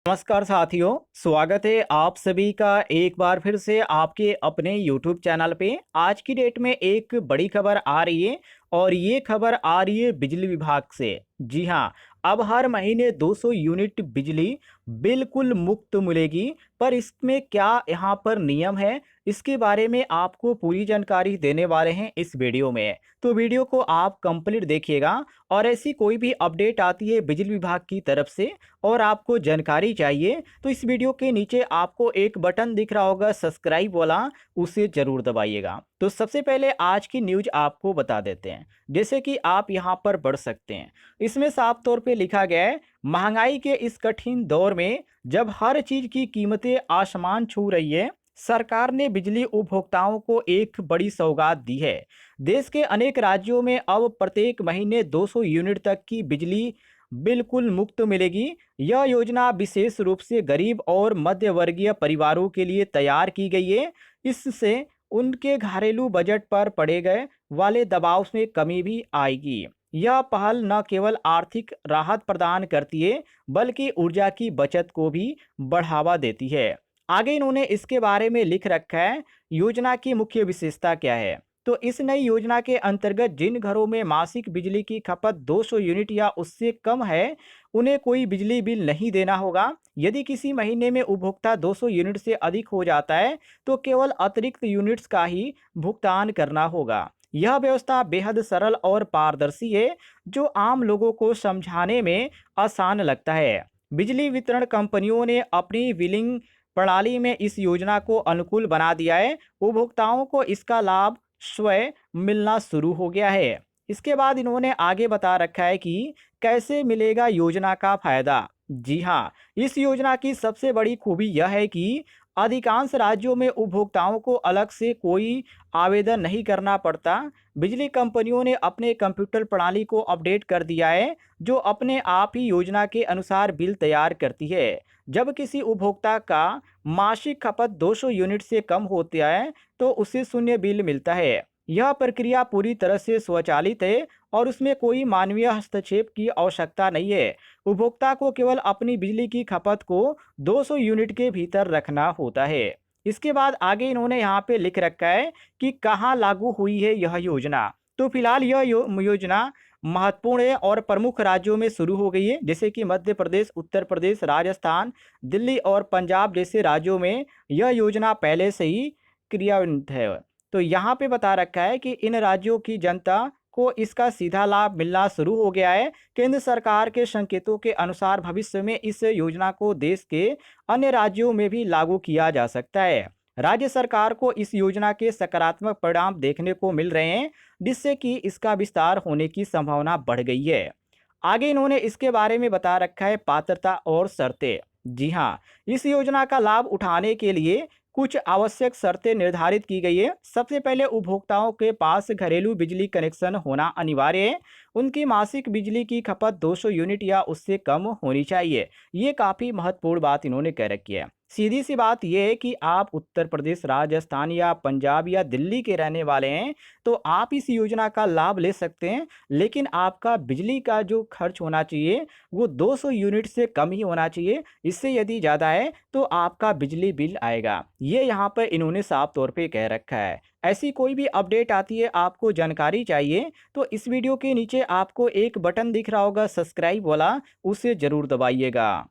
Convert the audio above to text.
नमस्कार साथियों, स्वागत है आप सभी का एक बार फिर से आपके अपने YouTube चैनल पे। आज की डेट में एक बड़ी खबर आ रही है और ये खबर आ रही है बिजली विभाग से। जी हाँ, अब हर महीने 200 यूनिट बिजली बिल्कुल मुफ्त मिलेगी। पर इसमें क्या यहाँ पर नियम है, इसके बारे में आपको पूरी जानकारी देने वाले हैं इस वीडियो में। तो वीडियो को आप कंप्लीट देखिएगा और ऐसी कोई भी अपडेट आती है बिजली विभाग की तरफ से और आपको जानकारी चाहिए तो इस वीडियो के नीचे आपको एक बटन दिख रहा होगा सब्सक्राइब वाला, उसे जरूर दबाइएगा। तो सबसे पहले आज की न्यूज आपको बता देते हैं, जैसे कि आप यहां पर पढ़ सकते हैं। इसमें साफ तौर पे लिखा गया है, महंगाई के इस कठिन दौर में जब हर चीज की कीमतें आसमान छू रही है, सरकार ने बिजली उपभोक्ताओं को एक बड़ी सौगात दी है। देश के अनेक राज्यों में अब प्रत्येक महीने 200 यूनिट तक की बिजली बिल्कुल मुफ्त मिलेगी। यह योजना विशेष रूप से गरीब और मध्य वर्गीय परिवारों के लिए तैयार की गई है। इससे उनके घरेलू बजट पर पड़े गए वाले दबाव में कमी भी आएगी। यह पहल न केवल आर्थिक राहत प्रदान करती है बल्कि ऊर्जा की बचत को भी बढ़ावा देती है। आगे इन्होंने इसके बारे में लिख रखा है, योजना की मुख्य विशेषता क्या है। तो इस नई योजना के अंतर्गत जिन घरों में मासिक बिजली की खपत 200 यूनिट या उससे कम है, उन्हें कोई बिजली बिल नहीं देना होगा। यदि किसी महीने में उपभोक्ता 200 यूनिट से अधिक हो जाता है तो केवल अतिरिक्त यूनिट्स का ही भुगतान करना होगा। यह व्यवस्था बेहद सरल और पारदर्शी है, जो आम लोगों को समझाने में आसान लगता है। बिजली वितरण कंपनियों ने अपनी बिलिंग प्रणाली में इस योजना को अनुकूल बना दिया है। उपभोक्ताओं को इसका लाभ स्वयं मिलना शुरू हो गया है। इसके बाद इन्होंने आगे बता रखा है कि कैसे मिलेगा योजना का फायदा। जी हाँ, इस योजना की सबसे बड़ी खूबी यह है कि अधिकांश राज्यों में उपभोक्ताओं को अलग से कोई आवेदन नहीं करना पड़ता। बिजली कंपनियों ने अपने कंप्यूटर प्रणाली को अपडेट कर दिया है, जो अपने आप ही योजना के अनुसार बिल तैयार करती है। जब किसी उपभोक्ता का मासिक खपत 200 यूनिट से कम होता है तो उसे शून्य बिल मिलता है। यह प्रक्रिया पूरी तरह से स्वचालित है और उसमें कोई मानवीय हस्तक्षेप की आवश्यकता नहीं है। उपभोक्ता को केवल अपनी बिजली की खपत को 200 यूनिट के भीतर रखना होता है। इसके बाद आगे इन्होंने यहाँ पे लिख रखा है कि कहाँ लागू हुई है यह योजना। तो फिलहाल यह योजना महत्वपूर्ण है और प्रमुख राज्यों में शुरू हो गई है, जैसे कि मध्य प्रदेश, उत्तर प्रदेश, राजस्थान, दिल्ली और पंजाब जैसे राज्यों में यह योजना पहले से ही क्रियान्वित है। तो यहाँ पे बता रखा है कि इन राज्यों की जनता को इसका सीधा लाभ मिलना शुरू हो गया है। केंद्र सरकार के संकेतों के अनुसार भविष्य में इस योजना को देश के अन्य राज्यों में भी लागू किया जा सकता है। राज्य सरकार को इस योजना के सकारात्मक परिणाम देखने को मिल रहे हैं, जिससे कि इसका विस्तार होने की संभावना बढ़ गई है। आगे इन्होंने इसके बारे में बता रखा है पात्रता और शर्तें। जी हाँ, इस योजना का लाभ उठाने के लिए कुछ आवश्यक शर्तें निर्धारित की गई है। सबसे पहले उपभोक्ताओं के पास घरेलू बिजली कनेक्शन होना अनिवार्य है। उनकी मासिक बिजली की खपत 200 यूनिट या उससे कम होनी चाहिए। ये काफ़ी महत्वपूर्ण बात इन्होंने कह रखी है। सीधी सी बात यह है कि आप उत्तर प्रदेश, राजस्थान या पंजाब या दिल्ली के रहने वाले हैं तो आप इस योजना का लाभ ले सकते हैं, लेकिन आपका बिजली का जो खर्च होना चाहिए वो 200 यूनिट से कम ही होना चाहिए। इससे यदि ज़्यादा है तो आपका बिजली बिल आएगा। ये यहाँ पर इन्होंने साफ तौर पे कह रखा है। ऐसी कोई भी अपडेट आती है, आपको जानकारी चाहिए तो इस वीडियो के नीचे आपको एक बटन दिख रहा होगा सब्सक्राइब वाला, उसे ज़रूर दबाइएगा।